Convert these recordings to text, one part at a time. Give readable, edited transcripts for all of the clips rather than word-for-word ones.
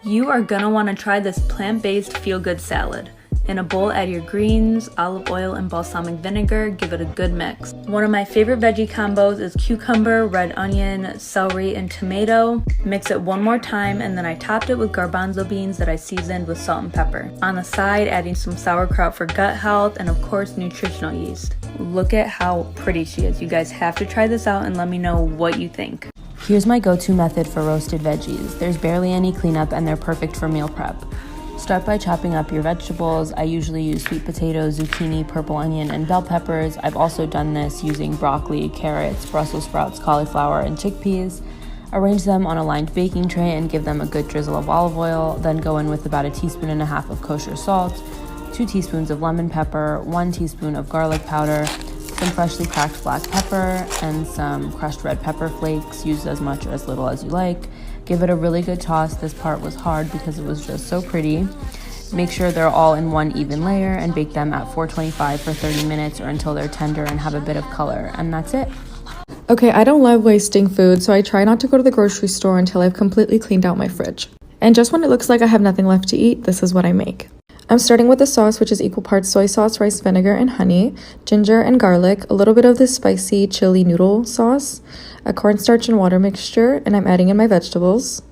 You are gonna wanna try this plant-based feel-good salad. In a bowl, add your greens, olive oil, and balsamic vinegar. Give it a good mix. One of my favorite veggie combos is cucumber, red onion, celery, and tomato. Mix it one more time, and then I topped it with garbanzo beans that I seasoned with salt and pepper. On the side, adding some sauerkraut for gut health, and of course, nutritional yeast. Look at how pretty she is. You guys have to try this out and let me know what you think. Here's my go-to method for roasted veggies. There's barely any cleanup and they're perfect for meal prep. Start by chopping up your vegetables. I usually use sweet potatoes, zucchini, purple onion, and bell peppers. I've also done this using broccoli, carrots, Brussels sprouts, cauliflower, and chickpeas. Arrange them on a lined baking tray and give them a good drizzle of olive oil. Then go in with about 1.5 teaspoons of kosher salt, 2 teaspoons of lemon pepper, 1 teaspoon of garlic powder, some freshly cracked black pepper, and some crushed red pepper flakes. Use as much or as little as you like. Give it a really good toss. This part was hard because it was just so pretty. Make sure they're all in one even layer and bake them at 425 for 30 minutes or until they're tender and have a bit of color, and that's it. Okay, I don't love wasting food, so I try not to go to the grocery store until I've completely cleaned out my fridge. And just when it looks like I have nothing left to eat, this is what I make. I'm starting with the sauce, which is equal parts soy sauce, rice vinegar, and honey, ginger and garlic, a little bit of this spicy chili noodle sauce, a cornstarch and water mixture, and I'm adding in my vegetables.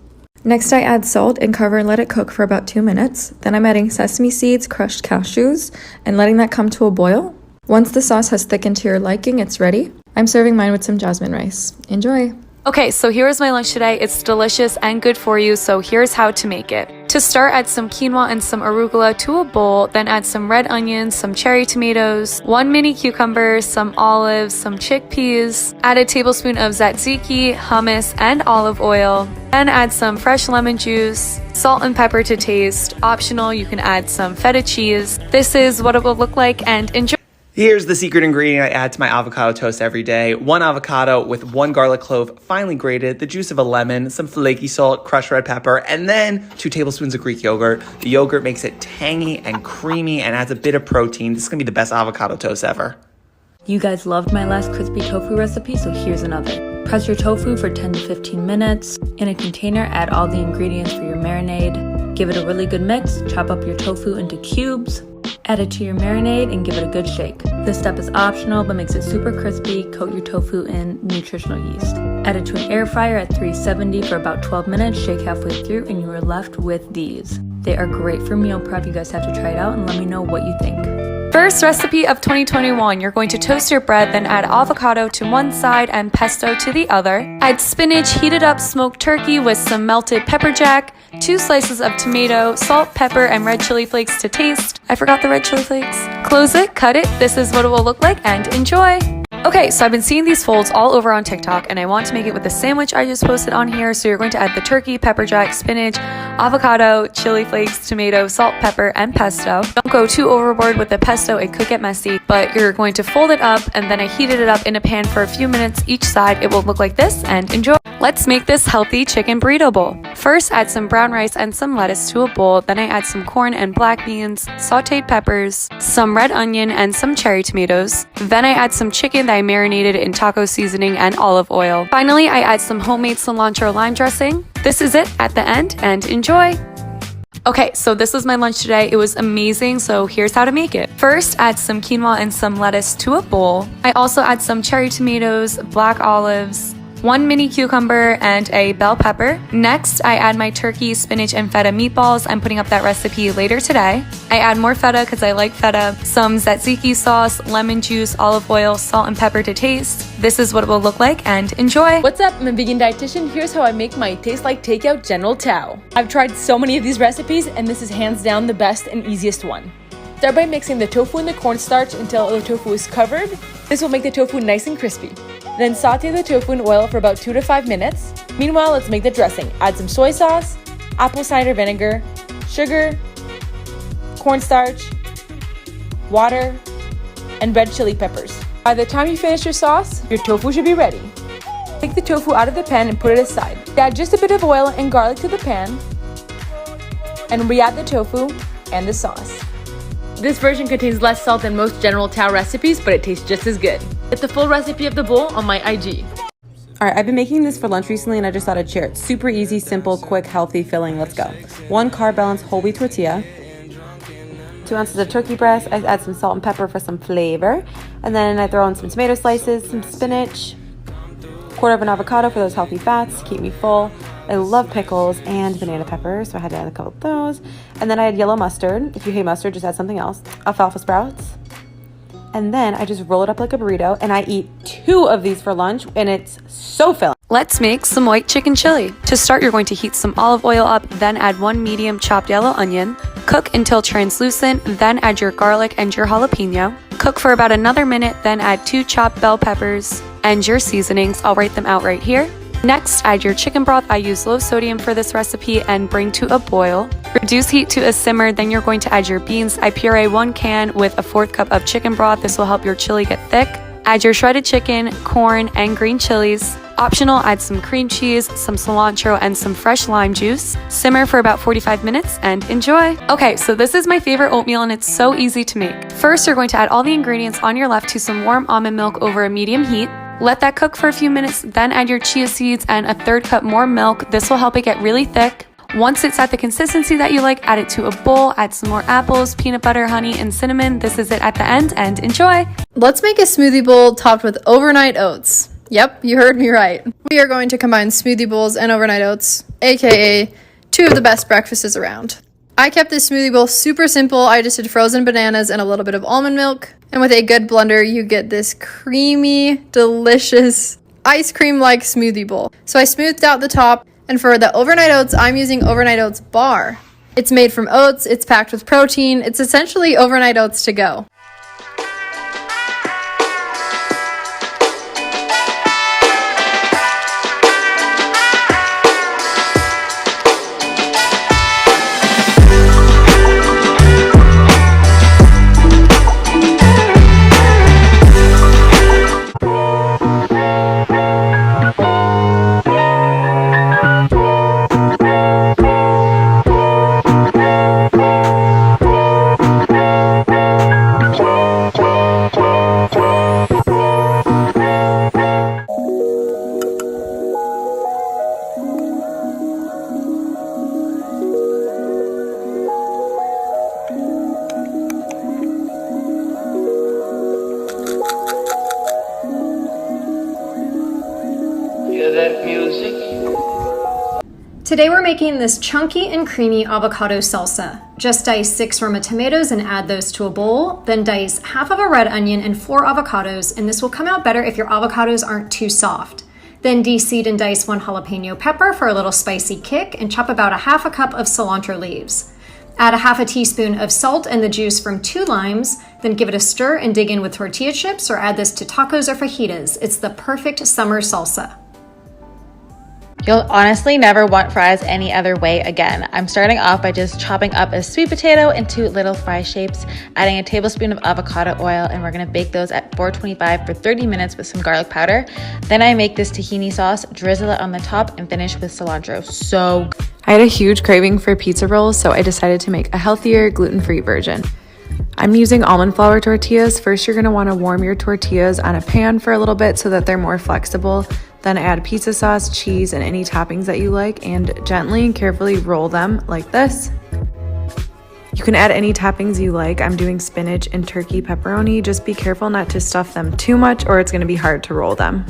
Next, I add salt and cover and let it cook for about 2 minutes. Then I'm adding sesame seeds, crushed cashews, and letting that come to a boil. Once the sauce has thickened to your liking, it's ready. I'm serving mine with some jasmine rice. Enjoy! Okay, so here is my lunch today. It's delicious and good for you, so here's how to make it. To start, add some quinoa and some arugula to a bowl, then add some red onions, some cherry tomatoes, 1 mini cucumber, some olives, some chickpeas, add a tablespoon of tzatziki, hummus, and olive oil, then add some fresh lemon juice, salt and pepper to taste. Optional, you can add some feta cheese. This is what it will look like, and enjoy. Here's the secret ingredient I add to my avocado toast every day. 1 avocado with 1 garlic clove finely grated, the juice of a lemon, some flaky salt, crushed red pepper, and then 2 tablespoons of Greek yogurt. The yogurt makes it tangy and creamy and adds a bit of protein. This is gonna be the best avocado toast ever. You guys loved my last crispy tofu recipe, so here's another. Press your tofu for 10 to 15 minutes. In a container, add all the ingredients for your marinade. Give it a really good mix. Chop up your tofu into cubes. Add it to your marinade and give it a good shake. This step is optional but makes it super crispy. Coat your tofu in nutritional yeast. Add it to an air fryer at 370 for about 12 minutes. Shake halfway through and you are left with these. They are great for meal prep. You guys have to try it out and let me know what you think. First recipe of 2021, you're going to toast your bread, then add avocado to one side and pesto to the other. Add spinach, heated up smoked turkey with some melted pepper jack, 2 slices of tomato, salt, pepper, and red chili flakes to taste. I forgot the red chili flakes. Close it, cut it. This is what it will look like, and enjoy. Okay, so I've been seeing these folds all over on TikTok, and I want to make it with the sandwich I just posted on here. So you're going to add the turkey, pepper jack, spinach, avocado, chili flakes, tomato, salt, pepper, and pesto. Don't go too overboard with the pesto, it could get messy, but you're going to fold it up, and then I heated it up in a pan for a few minutes each side. It will look like this, and enjoy. Let's make this healthy chicken burrito bowl. First, add some brown rice and some lettuce to a bowl. Then I add some corn and black beans, sauteed peppers, some red onion, and some cherry tomatoes. Then I add some chicken that I marinated in taco seasoning and olive oil. Finally, I add some homemade cilantro lime dressing. This is it at the end, and enjoy! Okay, so this was my lunch today. It was amazing, so here's how to make it. First, add some quinoa and some lettuce to a bowl. I also add some cherry tomatoes, black olives, 1 mini cucumber, and a bell pepper. Next, I add my turkey, spinach, and feta meatballs. I'm putting up that recipe later today. I add more feta because I like feta, some tzatziki sauce, lemon juice, olive oil, salt, and pepper to taste. This is what it will look like, and enjoy! What's up? I'm a vegan dietitian. Here's how I make my taste like takeout General Tao. I've tried so many of these recipes, and this is hands down the best and easiest one. Start by mixing the tofu and the cornstarch until the tofu is covered. This will make the tofu nice and crispy. Then saute the tofu in oil for about 2 to 5 minutes. Meanwhile, let's make the dressing. Add some soy sauce, apple cider vinegar, sugar, cornstarch, water, and red chili peppers. By the time you finish your sauce, your tofu should be ready. Take the tofu out of the pan and put it aside. Add just a bit of oil and garlic to the pan, and re-add the tofu and the sauce. This version contains less salt than most General Tao recipes, but it tastes just as good. Get the full recipe of the bowl on my IG. All right, I've been making this for lunch recently and I just thought I'd share it. Super easy, simple, quick, healthy, filling. Let's go. 1 carb-balanced whole wheat tortilla. 2 ounces of turkey breast. I add some salt and pepper for some flavor. And then I throw in some tomato slices, some spinach, 1/4 of an avocado for those healthy fats to keep me full. I love pickles and banana peppers, so I had to add a couple of those. And then I had yellow mustard. If you hate mustard, just add something else. Alfalfa sprouts. And then I just roll it up like a burrito, and I eat 2 of these for lunch, and it's so filling. Let's make some white chicken chili. To start, you're going to heat some olive oil up, then add 1 medium chopped yellow onion. Cook until translucent, then add your garlic and your jalapeno. Cook for about another minute, then add 2 chopped bell peppers and your seasonings. I'll write them out right here. Next, add your chicken broth. I use low sodium for this recipe and bring to a boil. Reduce heat to a simmer, then you're going to add your beans. I puree 1 can with a 1/4 cup of chicken broth. This will help your chili get thick. Add your shredded chicken, corn, and green chilies. Optional, add some cream cheese, some cilantro, and some fresh lime juice. Simmer for about 45 minutes and enjoy. Okay, so this is my favorite oatmeal and it's so easy to make. First, you're going to add all the ingredients on your left to some warm almond milk over a medium heat. Let that cook for a few minutes, then add your chia seeds and a 1/3 cup more milk. This will help it get really thick. Once it's at the consistency that you like, add it to a bowl, add some more apples, peanut butter, honey, and cinnamon. This is it at the end, and enjoy. Let's make a smoothie bowl topped with overnight oats. Yep, you heard me right. We are going to combine smoothie bowls and overnight oats, aka 2 of the best breakfasts around. I kept this smoothie bowl super simple. I just did frozen bananas and a little bit of almond milk. And with a good blender, you get this creamy, delicious, ice cream-like smoothie bowl. So I smoothed out the top, and for the overnight oats, I'm using overnight oats bar. It's made from oats, it's packed with protein, it's essentially overnight oats to go. Today we're making this chunky and creamy avocado salsa. Just dice 6 Roma tomatoes and add those to a bowl, then dice half of a red onion and 4 avocados, and this will come out better if your avocados aren't too soft. Then de-seed and dice 1 jalapeno pepper for a little spicy kick, and chop about a 1/2 cup of cilantro leaves. Add a 1/2 teaspoon of salt and the juice from 2 limes, then give it a stir and dig in with tortilla chips or add this to tacos or fajitas. It's the perfect summer salsa. You'll honestly never want fries any other way again. I'm starting off by just chopping up a sweet potato into little fry shapes, adding a tablespoon of avocado oil, and we're gonna bake those at 425 for 30 minutes with some garlic powder. Then I make this tahini sauce, drizzle it on the top, and finish with cilantro. So good. I had a huge craving for pizza rolls, so I decided to make a healthier, gluten-free version. I'm using almond flour tortillas. First, you're going to want to warm your tortillas on a pan for a little bit so that they're more flexible. Then add pizza sauce, cheese, and any toppings that you like, and gently and carefully roll them like this. You can add any toppings you like. I'm doing spinach and turkey pepperoni. Just be careful not to stuff them too much or it's going to be hard to roll them.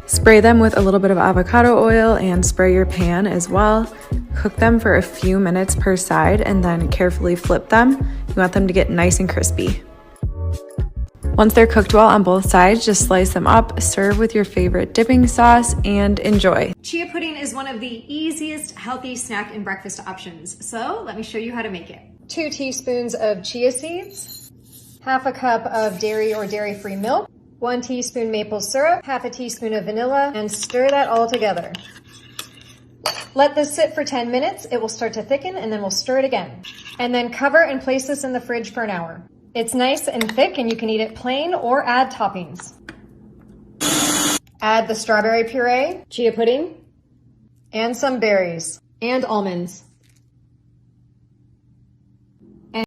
Spray them with a little bit of avocado oil and spray your pan as well. Cook them for a few minutes per side and then carefully flip them. You want them to get nice and crispy. Once they're cooked well on both sides, just slice them up, serve with your favorite dipping sauce, and enjoy. Chia pudding is one of the easiest healthy snack and breakfast options. So let me show you how to make it. 2 teaspoons of chia seeds, 1/2 cup of dairy or dairy-free milk, 1 teaspoon maple syrup, 1/2 teaspoon of vanilla, and stir that all together. Let this sit for 10 minutes. It will start to thicken and then we'll stir it again. And then cover and place this in the fridge for an hour. It's nice and thick and you can eat it plain or add toppings. Add the strawberry puree, chia pudding, and some berries, and almonds.